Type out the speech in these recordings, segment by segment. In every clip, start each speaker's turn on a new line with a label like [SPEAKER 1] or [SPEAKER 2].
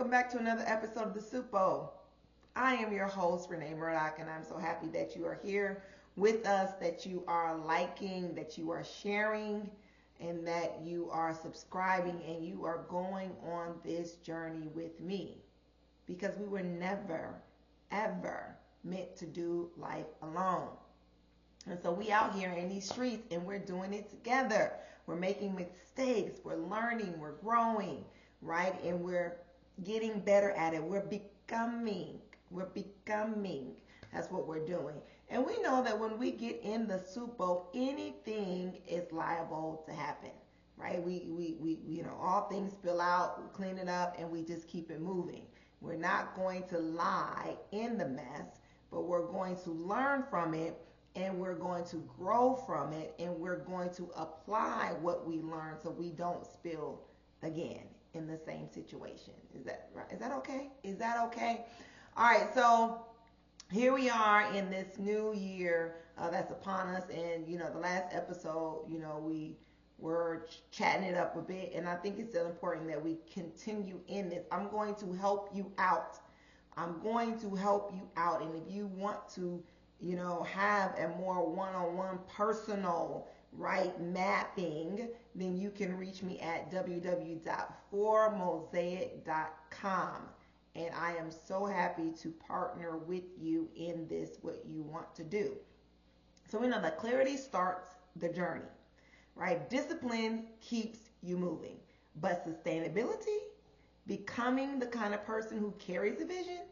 [SPEAKER 1] welcome back to another episode of the Soup Bowl. I am your host, Renee Murdoch, and I'm so happy that you are here with us, that you are liking, that you are sharing, and that you are subscribing, and you are going on this journey with me. Because we were never, ever meant to do life alone. And so we out here in these streets, and we're doing it together. We're making mistakes, we're learning, we're growing, right? And we're getting better at it. We're becoming. That's what we're doing. And we know that when we get in the soup bowl, anything is liable to happen, right? We all things spill out, we clean it up, and we just keep it moving. We're not going to lie in the mess, but we're going to learn from it, and we're going to grow from it, and we're going to apply what we learn so we don't spill again in the same situation. Is that right? Is that okay? Is that okay? All right, so here we are in this new year that's upon us, and the last episode, we were chatting it up a bit, and I think it's still important that we continue in this. I'm going to help you out. And if you want to have a more one-on-one personal, right, mapping, then you can reach me at www.formosaic.com. And I am so happy to partner with you in this, what you want to do. So we know that clarity starts the journey, right? Discipline keeps you moving. But sustainability, becoming the kind of person who carries a vision,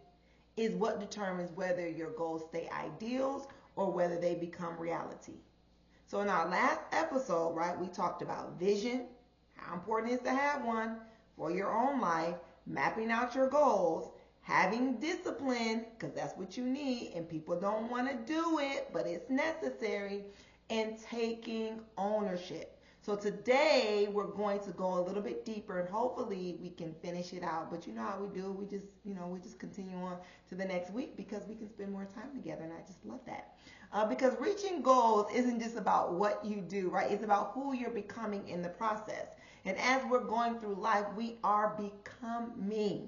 [SPEAKER 1] is what determines whether your goals stay ideals or whether they become reality. So in our last episode, right, we talked about vision, how important it is to have one for your own life, mapping out your goals, having discipline, because that's what you need, and people don't want to do it, but it's necessary, and taking ownership. So today we're going to go a little bit deeper, and hopefully we can finish it out. But you know how we do. We just continue on to the next week because we can spend more time together, and I just love that. Because reaching goals isn't just about what you do, right? It's about who you're becoming in the process. And as we're going through life, we are becoming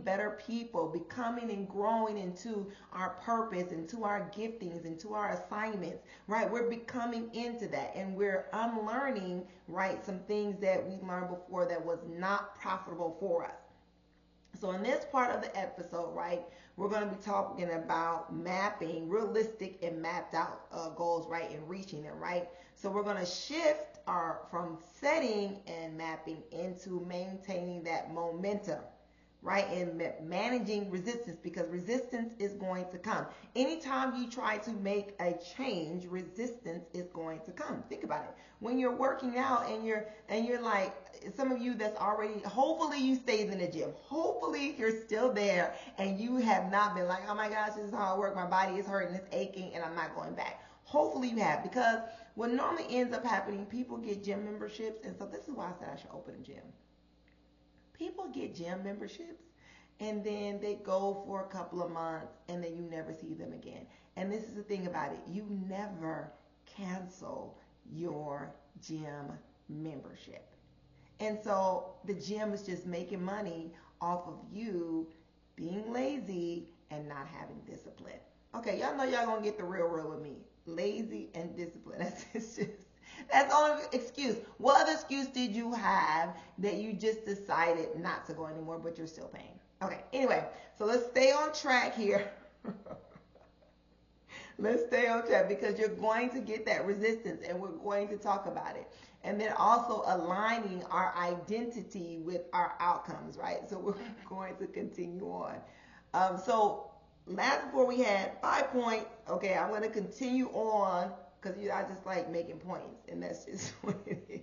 [SPEAKER 1] better people, becoming and growing into our purpose, into our giftings, into our assignments, right? We're becoming into that, and we're unlearning, right, some things that we learned before that was not profitable for us. So in this part of the episode, right, we're going to be talking about mapping realistic and mapped out goals, right, and reaching them, right? So we're going to shift from setting and mapping into maintaining that momentum, right, and managing resistance, because resistance is going to come. Anytime you try to make a change, resistance is going to come. Think about it. When you're working out and you're like, some of you that's already, hopefully you stayed in the gym. Hopefully you're still there and you have not been like, oh my gosh, this is how I work. My body is hurting, it's aching, and I'm not going back. Hopefully you have, because what normally ends up happening, people get gym memberships, and so this is why I said I should open a gym. People get gym memberships, and then they go for a couple of months, and then you never see them again. And this is the thing about it. You never cancel your gym membership. And so the gym is just making money off of you being lazy and not having discipline. Okay, y'all know y'all going to get the real with me. Lazy and discipline. That's the only excuse. What other excuse did you have that you just decided not to go anymore, but you're still paying? Okay, anyway, so let's stay on track here. Let's stay on track, because you're going to get that resistance, and we're going to talk about it. And then also aligning our identity with our outcomes, right? So we're going to continue on. So before we had 5 points. Okay, I'm going to continue on because I just like making points, and that's just what it is.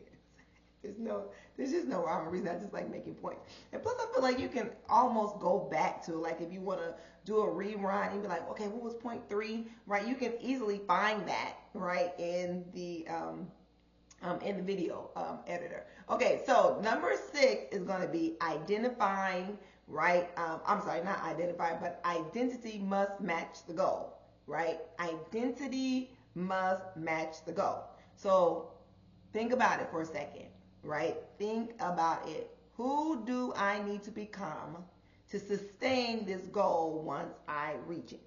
[SPEAKER 1] There's just no rhyme or reason. I just like making points. And plus, I feel like you can almost go back to, like, if you want to do a rewind and be like, okay, what was point 3? Right? You can easily find that, right, in the video editor. Okay, so number 6 is going to be identifying, right? I'm sorry, not identifying, but identity must match the goal, right? Identity must match the goal. So think about it for a second, right? Think about it Who do I need to become to sustain this goal once I reach it?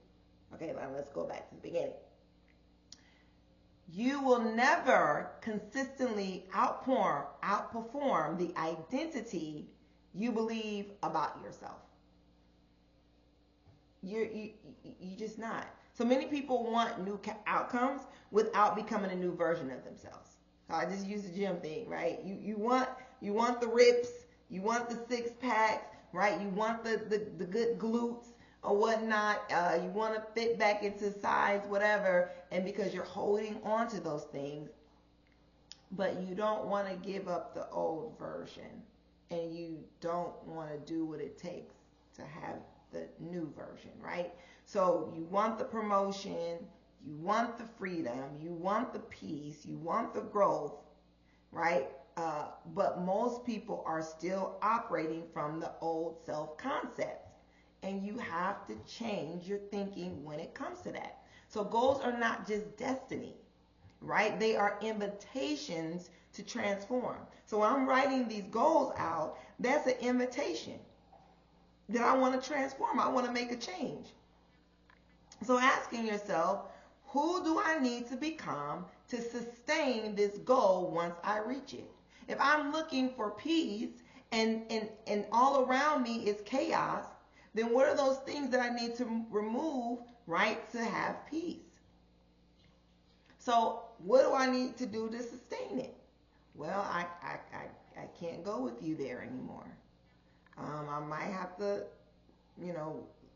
[SPEAKER 1] Okay, now let's go back to the beginning. You will never consistently outperform the identity you believe about yourself. You just not. So many people want new outcomes without becoming a new version of themselves. So I just use the gym thing, right? You want the rips, you want the six packs, right? You want the good glutes or whatnot. You want to fit back into size, whatever, and because you're holding on to those things, but you don't want to give up the old version, and you don't want to do what it takes to have the new version, right? So you want the promotion, you want the freedom, you want the peace, you want the growth, right? But most people are still operating from the old self-concept. And you have to change your thinking when it comes to that. So goals are not just destiny, right? They are invitations to transform. So when I'm writing these goals out, that's an invitation that I want to transform. I want to make a change. So asking yourself, who do I need to become to sustain this goal once I reach it? If I'm looking for peace and all around me is chaos, then what are those things that I need to remove, right, to have peace? So what do I need to do to sustain it? Well, I can't go with you there anymore. I might have to,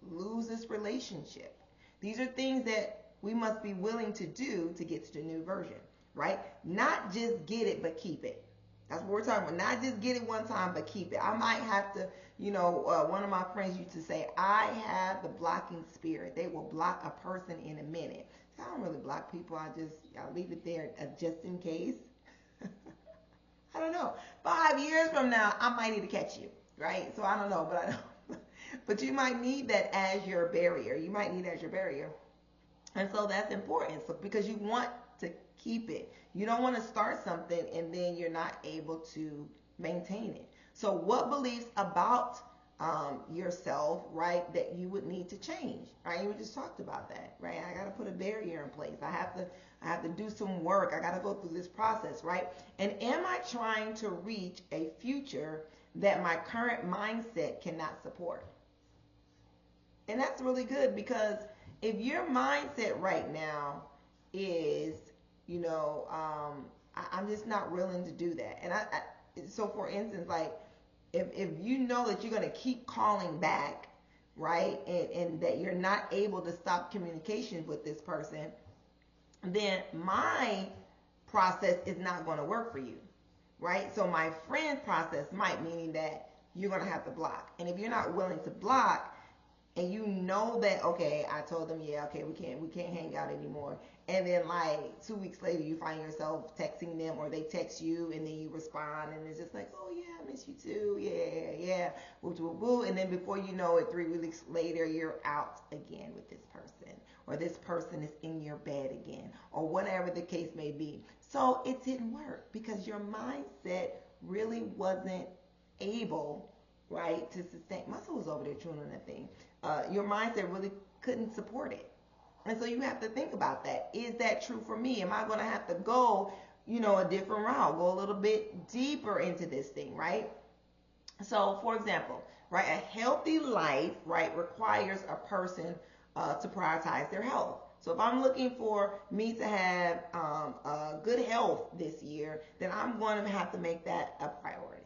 [SPEAKER 1] lose this relationship. These are things that we must be willing to do to get to the new version, right? Not just get it, but keep it. That's what we're talking about. Not just get it one time, but keep it. I might have to, one of my friends used to say, I have the blocking spirit. They will block a person in a minute. So I don't really block people. I leave it there just in case. I don't know. 5 years from now, I might need to catch you, right? So I don't know, but I don't. But you might need that as your barrier. You might need it as your barrier. And so that's important. So because you want to keep it. You don't want to start something and then you're not able to maintain it. So what beliefs about yourself, right, that you would need to change, right? You just talked about that, right? I got to put a barrier in place. I have to do some work. I got to go through this process, right? And am I trying to reach a future that my current mindset cannot support? And that's really good, because if your mindset right now is, I'm just not willing to do that. And so for instance, like if you know that you're going to keep calling back, right, and that you're not able to stop communication with this person, then my process is not going to work for you, right? So my friend process might mean that you're going to have to block. And if you're not willing to block, and you know that, okay, I told them, yeah, okay, we can't hang out anymore. And then like 2 weeks later, you find yourself texting them, or they text you, and then you respond, and it's just like, oh yeah, I miss you too, yeah, woo, woo, woo. And then before you know it, 3 weeks later, you're out again with this person, or this person is in your bed again, or whatever the case may be. So it didn't work because your mindset really wasn't able, right, to sustain. My soul was over there chewing on that thing. Your mindset really couldn't support it. And so you have to think about that. Is that true for me? Am I going to have to go, a different route, go a little bit deeper into this thing, right? So, for example, right, a healthy life, right, requires a person to prioritize their health. So if I'm looking for me to have good health this year, then I'm going to have to make that a priority.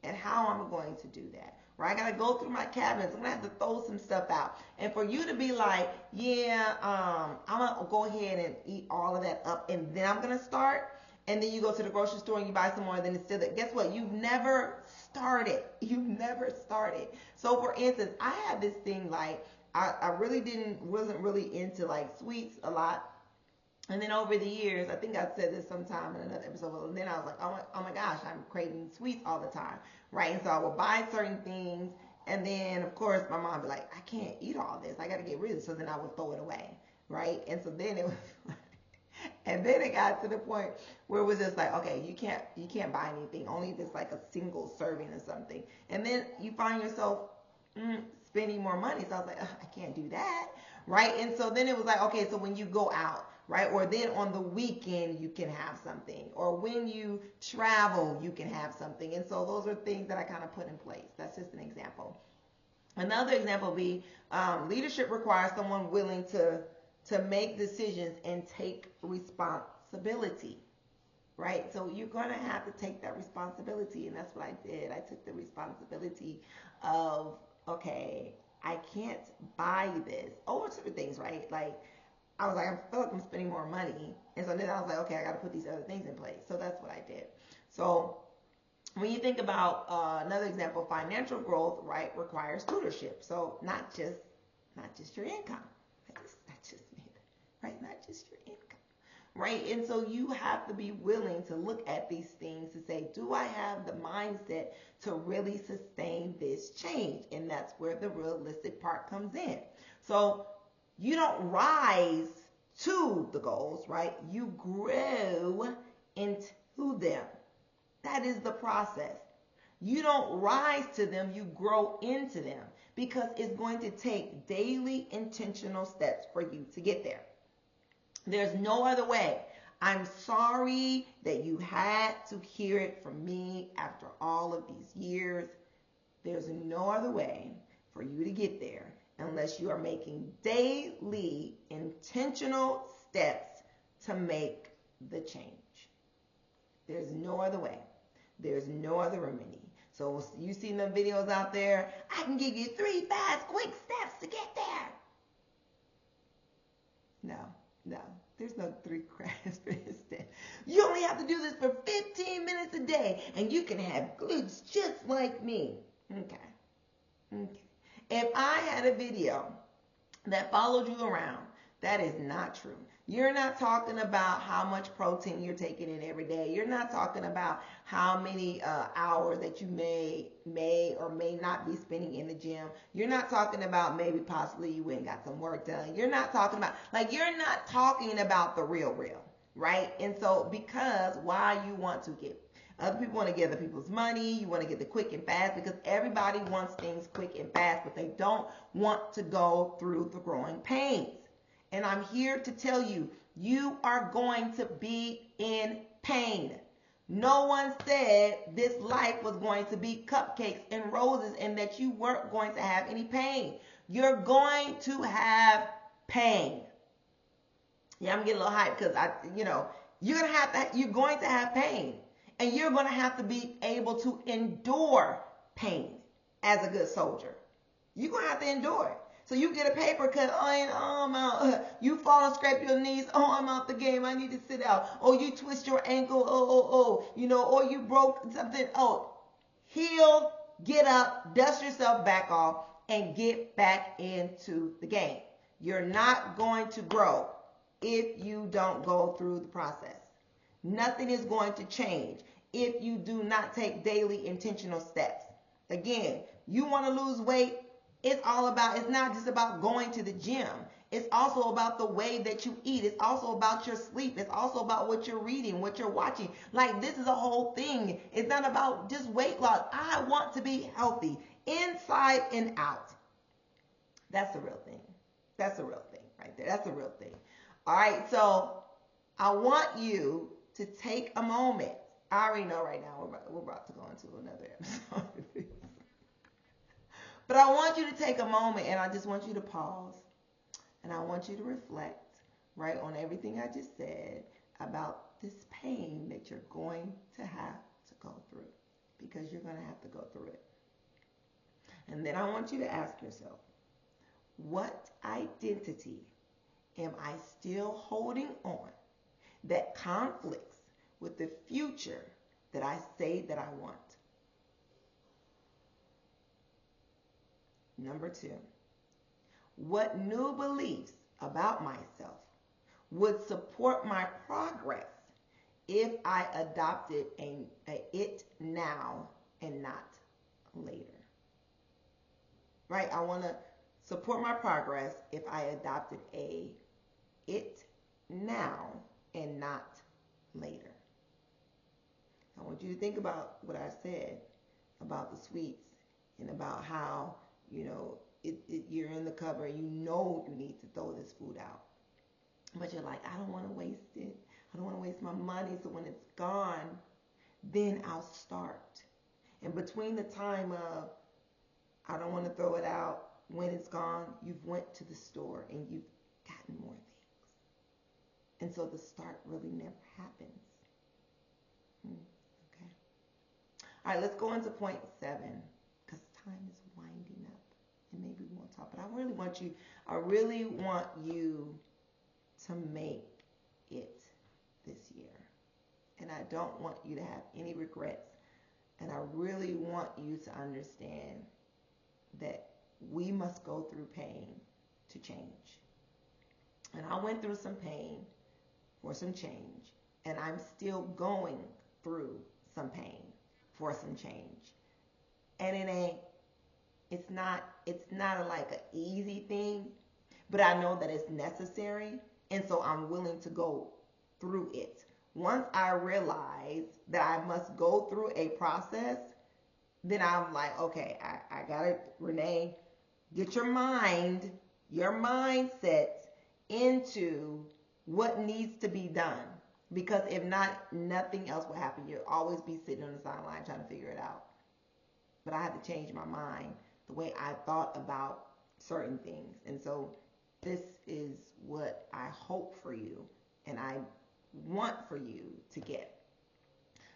[SPEAKER 1] And how am I going to do that? Right? I got to go through my cabinets. I'm going to have to throw some stuff out. And for you to be like, yeah, I'm going to go ahead and eat all of that up, and then I'm going to start. And then you go to the grocery store and you buy some more, and then it's still there. Guess what? You've never started. You've never started. So for instance, I had this thing like, I really wasn't really into like sweets a lot. And then over the years, I think I said this sometime in another episode, and then I was like, oh my gosh, I'm craving sweets all the time, right? And so I would buy certain things, and then of course my mom would be like, I can't eat all this, I got to get rid of it. So then I would throw it away, right? And so then it was And then it got to the point where it was just like, okay, you can't buy anything, only if it's like a single serving or something. And then you find yourself spending more money. So I was like, I can't do that, right? And so then it was like, okay, so when you go out, right, or then on the weekend you can have something, or when you travel you can have something. And so those are things that I kind of put in place. That's just an example. Another example would be leadership requires someone willing to make decisions and take responsibility, right? So you're going to have to take that responsibility, and that's what I did. I took the responsibility of, okay, I can't buy this over certain things, right? Like, I was like, I feel like I'm spending more money, and so then I was like, okay, I got to put these other things in place. So that's what I did. So when you think about another example, financial growth, right, requires stewardship. So not just your income. I just made that, right? Not just your income, right? And so you have to be willing to look at these things to say, do I have the mindset to really sustain this change? And that's where the realistic part comes in. So you don't rise to the goals, right? You grow into them. That is the process. You don't rise to them, you grow into them, because it's going to take daily intentional steps for you to get there. There's no other way. I'm sorry that you had to hear it from me after all of these years. There's no other way for you to get there unless you are making daily intentional steps to make the change. There's no other way. There's no other remedy. So you seen the videos out there, I can give you 3 fast, quick steps to get there. No, there's no 3 fast steps. You only have to do this for 15 minutes a day, and you can have glutes just like me. Okay. If I had a video that followed you around, that is not true. You're not talking about how much protein you're taking in every day. You're not talking about how many hours that you may or may not be spending in the gym. You're not talking about maybe possibly you went and got some work done. You're not talking about the real, right? And so because why you want to get other people want to give other people's money. You want to get the quick and fast because everybody wants things quick and fast, but they don't want to go through the growing pains. And I'm here to tell you, you are going to be in pain. No one said this life was going to be cupcakes and roses and that you weren't going to have any pain. You're going to have pain. Yeah, I'm getting a little hyped because you're going to have pain. And you're going to have to be able to endure pain as a good soldier. You're going to have to endure it. So you get a paper cut, I'm out. You fall and scrape your knees, I'm out the game, I need to sit out. Or you twist your ankle, or you broke something, heal, get up, dust yourself back off, and get back into the game. You're not going to grow if you don't go through the process. Nothing is going to change if you do not take daily intentional steps. Again, you want to lose weight, it's not just about going to the gym. It's also about the way that you eat. It's also about your sleep. It's also about what you're reading, what you're watching. Like, this is a whole thing. It's not about just weight loss. I want to be healthy inside and out. That's the real thing. That's the real thing right there. That's the real thing. All right, so I want you to take a moment. I already know right now we're about to go into another episode. But I want you to take a moment, and I just want you to pause, and I want you to reflect, right, on everything I just said about this pain that you're going to have to go through, because you're going to have to go through it. And then I want you to ask yourself, what identity am I still holding on that conflicts with the future that I say that I want? Number 2, what new beliefs about myself would support my progress if I adopted a it now and not later? Right? I want to support my progress if I adopted a it now and not later. I want you to think about what I said about the sweets and about how, you're in the cupboard, you need to throw this food out. But you're like, I don't want to waste it. I don't want to waste my money. So when it's gone, then I'll start. And between the time of I don't want to throw it out, when it's gone, you've went to the store and you've gotten more things. And so the start really never happens. Okay. All right, let's go into point 7 because time is winding up. And maybe we won't talk. But I really want you to make it this year. And I don't want you to have any regrets. And I really want you to understand that we must go through pain to change. And I went through some pain for some change. And I'm still going through some pain for some change. And it's not like an easy thing, but I know that it's necessary. And so I'm willing to go through it. Once I realize that I must go through a process, then I'm like, okay, I got it, Renee, get your mindset into what needs to be done. Because if not, nothing else will happen. You'll always be sitting on the sideline trying to figure it out. But I had to change my mind, the way I thought about certain things. And so this is what I hope for you and I want for you to get.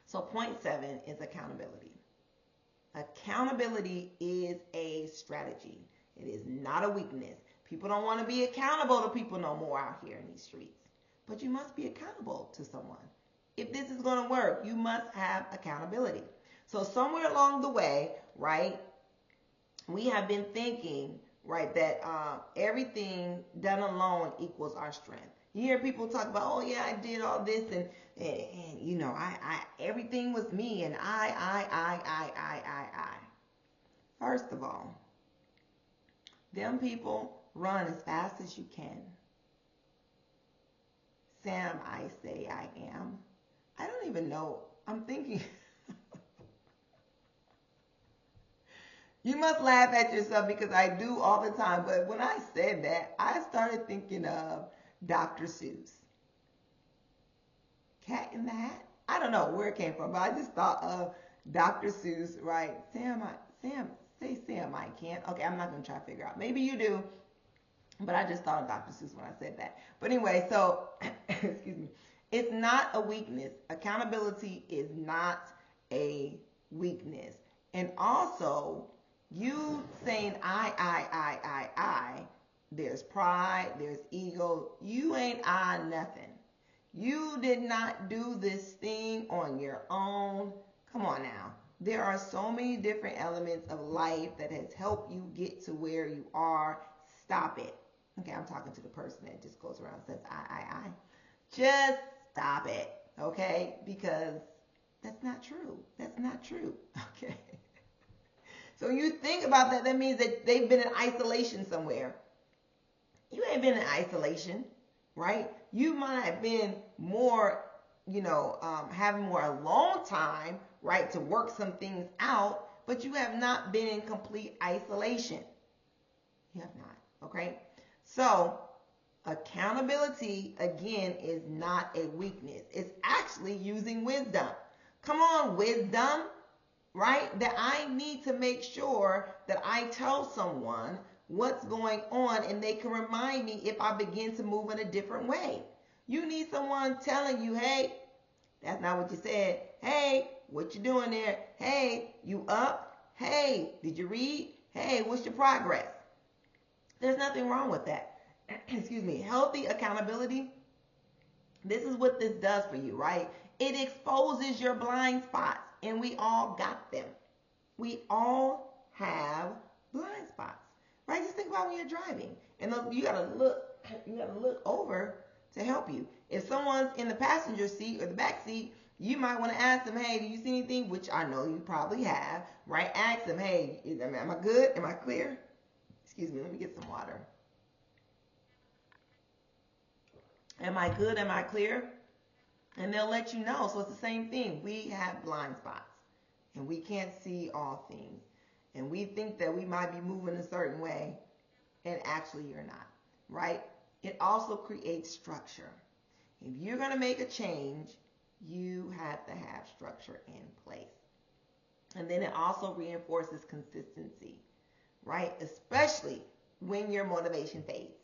[SPEAKER 1] So point 7 is accountability. Accountability is a strategy. It is not a weakness. People don't want to be accountable to people no more out here in these streets. But you must be accountable to someone. If this is going to work, you must have accountability. So somewhere along the way, right, we have been thinking, right, that everything done alone equals our strength. You hear people talk about, oh yeah, I did all this and I everything was me and I. First of all, them people run as fast as you can. Sam, I say I am. I don't even know. I'm thinking. You must laugh at yourself because I do all the time. But when I said that, I started thinking of Dr. Seuss. Cat in the Hat? I don't know where it came from, but I just thought of Dr. Seuss, right? Sam, I can't. Okay, I'm not going to try to figure out. Maybe you do. But I just thought of Dr. Seuss when I said that. But anyway, so, excuse me. It's not a weakness. Accountability is not a weakness. And also, you saying I, there's pride, there's ego. You ain't nothing. You did not do this thing on your own. Come on now. There are so many different elements of life that has helped you get to where you are. Stop it. Okay, I'm talking to the person that just goes around and says I. Just stop it, okay? Because that's not true. That's not true, okay? So you think about that, that means that they've been in isolation somewhere. You ain't been in isolation, right? You might have been more, having more alone time, right, to work some things out, but you have not been in complete isolation. You have not, okay? So accountability, again, is not a weakness. It's actually using wisdom. Come on, wisdom, right? That I need to make sure that I tell someone what's going on and they can remind me if I begin to move in a different way. You need someone telling you, hey, that's not what you said. Hey, what you doing there? Hey, you up? Hey, did you read? Hey, what's your progress? There's nothing wrong with that. Excuse me. Healthy accountability. This is what this does for you, right? It exposes your blind spots, and we all got them. We all have blind spots, right? Just think about when you're driving, and you gotta look over to help you. If someone's in the passenger seat or the back seat, you might want to ask them, hey, do you see anything? Which I know you probably have, right? Ask them, hey, am I good? Am I clear? Excuse me, let me get some water. Am I good? Am I clear? And they'll let you know. So it's the same thing. We have blind spots and we can't see all things. And we think that we might be moving a certain way and actually you're not, right? It also creates structure. If you're going to make a change, you have to have structure in place. And then it also reinforces consistency, right? Especially when your motivation fades.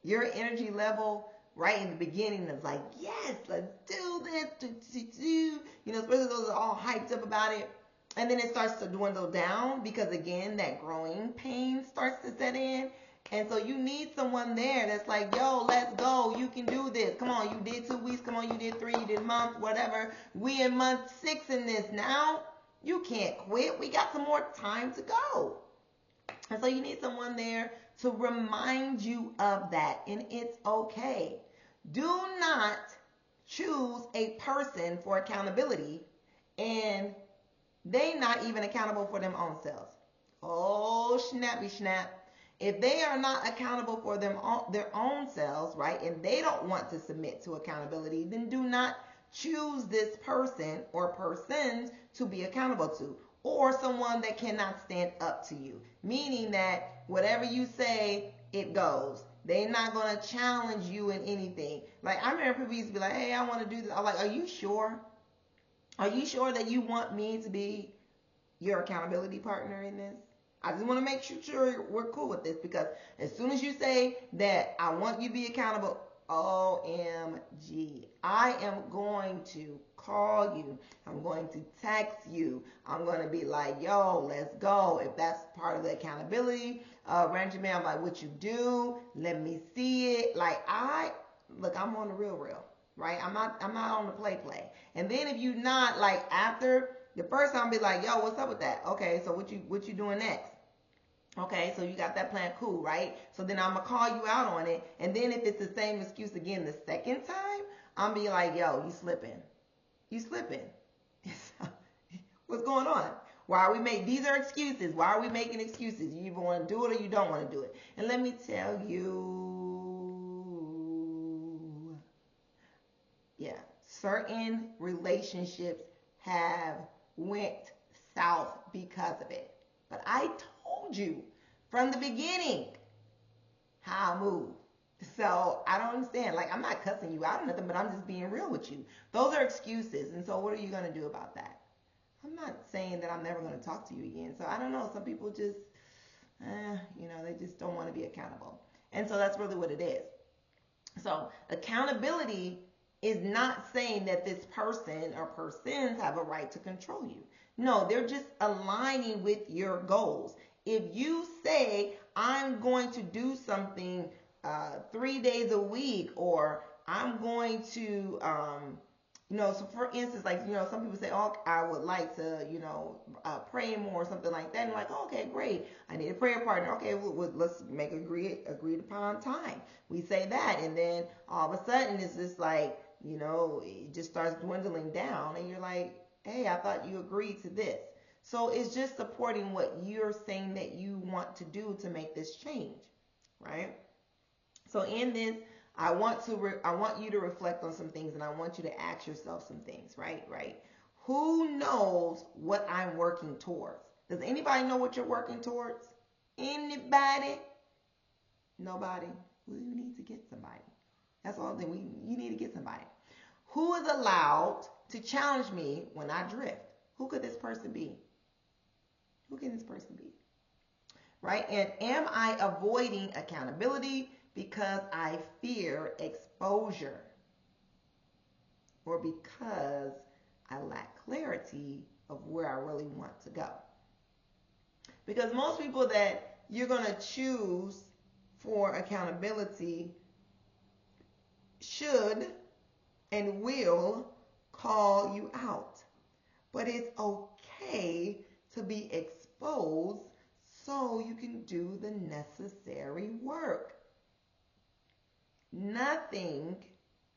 [SPEAKER 1] Your energy level right in the beginning is like, yes, let's do this, you know, especially those are all hyped up about it. And then it starts to dwindle down because, again, that growing pain starts to set in. And so you need someone there that's like, yo, let's go. You can do this. Come on, you did 2 weeks. Come on, you did 3, you did a month, whatever. We in month 6 in this now. You can't quit. We got some more time to go. And so you need someone there to remind you of that. And it's okay. Do not choose a person for accountability and they not even accountable for them own selves. Oh, snappy snap. If they are not accountable for their own selves, right, and they don't want to submit to accountability, then do not choose this person or persons to be accountable to, or someone that cannot stand up to you. Meaning that whatever you say, it goes. They're not going to challenge you in anything. Like, I remember people used to be like, hey, I want to do this. I'm like, are you sure? Are you sure that you want me to be your accountability partner in this? I just want to make sure we're cool with this, because as soon as you say that I want you to be accountable, OMG, I am going to call you. I'm going to text you. I'm going to be like, yo, let's go. If that's part of the accountability regimen, I'm like, what you do? Let me see it. Like, I'm on the real. Right? I'm not on the play. And then if you not, like, after the first time, be like, yo, what's up with that? Okay, so what you doing next? Okay, so you got that plan, cool, right? So then I'm gonna call you out on it. And then if it's the same excuse again the second time, I'm be like, yo, you slipping. What's going on? Why are we making, these are excuses. Why are we making excuses? You either want to do it or you don't want to do it. And let me tell you, yeah, certain relationships have went south because of it. But I told you from the beginning how I move. So I don't understand. Like, I'm not cussing you out or nothing, but I'm just being real with you. Those are excuses. And so what are you going to do about that? I'm not saying that I'm never going to talk to you again. So I don't know. Some people just, they just don't want to be accountable. And so that's really what it is. So accountability is not saying that this person or persons have a right to control you. No, they're just aligning with your goals. If you say, I'm going to do something 3 days a week, or I'm going to, so for instance, like, some people say, oh, I would like to, pray more or something like that. And like, oh, okay, great. I need a prayer partner. Okay, well, let's make agreed upon time. We say that. And then all of a sudden it's just like, it just starts dwindling down. And you're like, hey, I thought you agreed to this. So it's just supporting what you're saying that you want to do to make this change, right? So in this, I want you to reflect on some things, and I want you to ask yourself some things, right? Who knows what I'm working towards? Does anybody know what you're working towards? Anybody? Nobody? Well, you need to get somebody. That's all that you need to get somebody. Who is allowed to challenge me when I drift? Who could this person be? Who can this person be? Right? And am I avoiding accountability because I fear exposure, or because I lack clarity of where I really want to go? Because most people that you're going to choose for accountability should and will call you out. But it's okay to be exposed so you can do the necessary work. Nothing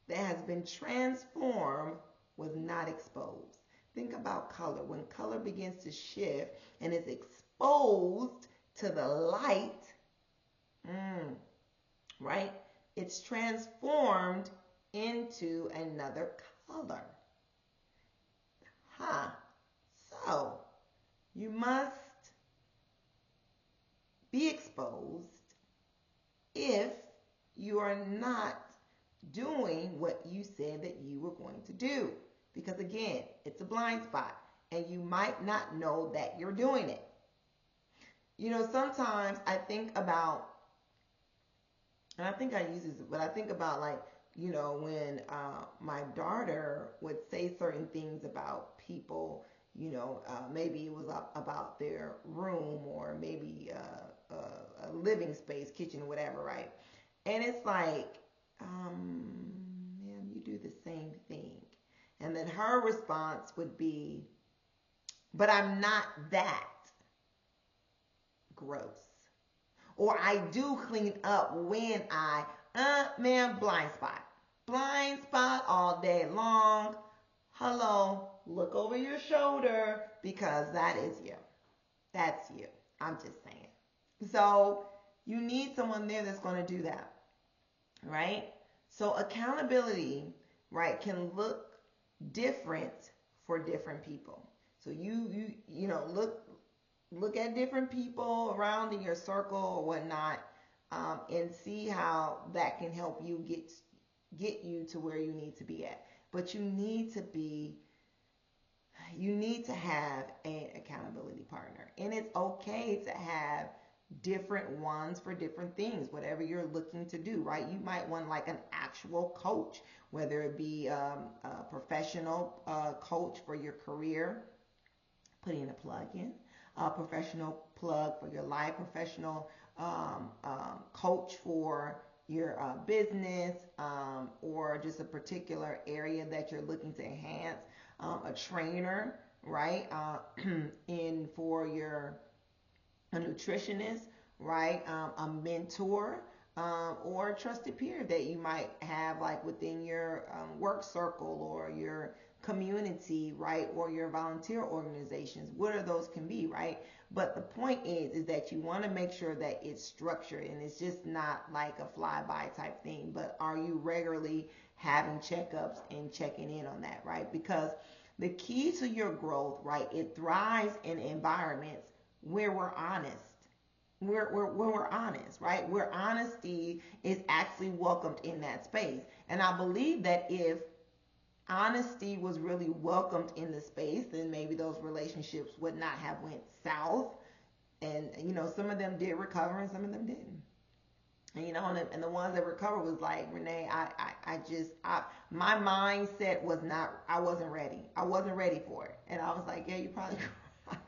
[SPEAKER 1] that has been transformed was not exposed. Think about color. When color begins to shift and is exposed to the light, right? It's transformed into another color. So you must be exposed if you are not doing what you said that you were going to do. Because again, it's a blind spot and you might not know that you're doing it. Sometimes I think about, and I think I use this, but I think about like, when my daughter would say certain things about people, maybe it was about their room or maybe a living space, kitchen, whatever, right? And it's like, ma'am, you do the same thing. And then her response would be, but I'm not that gross. Or I do clean up when ma'am, blind spot. Blind spot all day long. Hello, look over your shoulder because that is you. That's you. I'm just saying. So you need someone there that's going to do that, right? So accountability, right, can look different for different people. So you look at different people around in your circle or whatnot, and see how that can help you get you to where you need to be at. But you need to have an accountability partner, and it's okay to have different ones for different things, whatever you're looking to do, right? You might want like an actual coach, whether it be a professional coach for your career, putting a plug in, a professional plug for your life, professional coach for your business, or just a particular area that you're looking to enhance, a trainer, right, in for your a nutritionist, right, a mentor, or a trusted peer that you might have like within your work circle or your community, right, or your volunteer organizations, whatever those can be, right? But the point is that you want to make sure that it's structured and it's just not like a flyby type thing, but are you regularly having checkups and checking in on that, right? Because the key to your growth, right, it thrives in environments where we're honest. We're honest, right? Where honesty is actually welcomed in that space. And I believe that if honesty was really welcomed in the space, then maybe those relationships would not have went south. And some of them did recover and some of them didn't. And the ones that recovered was like, Renee, my mindset was not, I wasn't ready. I wasn't ready for it. And I was like, yeah, you probably right.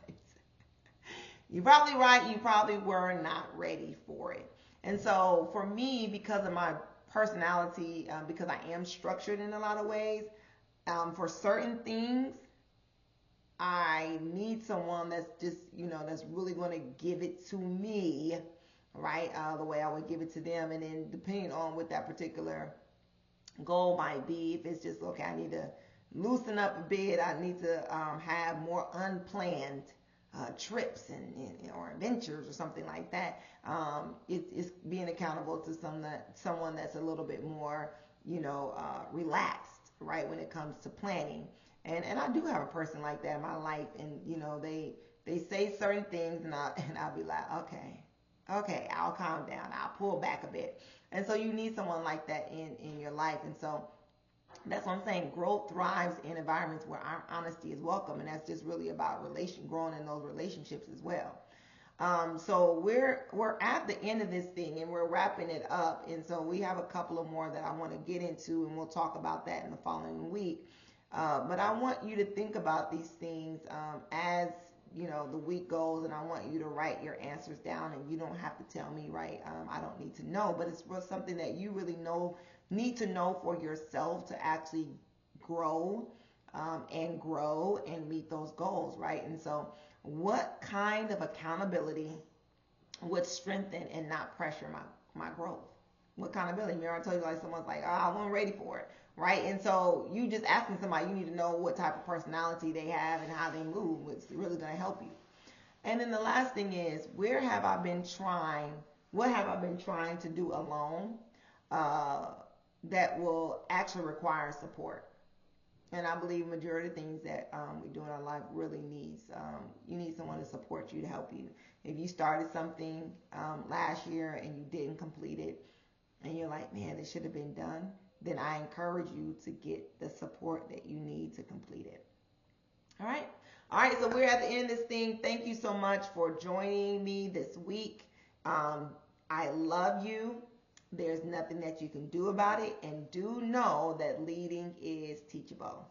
[SPEAKER 1] You're probably right. You probably were not ready for it. And so for me, because of my personality, because I am structured in a lot of ways, for certain things, I need someone that's just, that's really going to give it to me, right? The way I would give it to them. And then depending on what that particular goal might be, if it's just, okay, I need to loosen up a bit, I need to have more unplanned trips and or adventures or something like that. It's being accountable to someone that's a little bit more, relaxed, right, when it comes to planning. And I do have a person like that in my life, and they say certain things, and I'll be like, okay, I'll calm down, I'll pull back a bit. And so you need someone like that in your life. And so that's what I'm saying. Growth thrives in environments where our honesty is welcome, and that's just really about growing in those relationships as well. So we're at the end of this thing, and we're wrapping it up. And so we have a couple of more that I want to get into, and we'll talk about that in the following week. But I want you to think about these things as the week goes, and I want you to write your answers down. And you don't have to tell me, right? I don't need to know, but it's something that you really need to know for yourself to actually grow and meet those goals, right? And so, what kind of accountability would strengthen and not pressure my growth? What accountability? Remember, I told you, like, someone's like, I wasn't ready for it, right? And so you just asking somebody, you need to know what type of personality they have and how they move. It's really going to help you. And then the last thing is, what have I been trying to do alone that will actually require support. And I believe majority of things that we do in our life really needs, you need someone to support you, to help you. If you started something last year and you didn't complete it, and you're like, man, this should have been done, then I encourage you to get the support that you need to complete it. All right. All right. So we're at the end of this thing. Thank you so much for joining me this week. I love you. There's nothing that you can do about it. And do know that leading is teachable.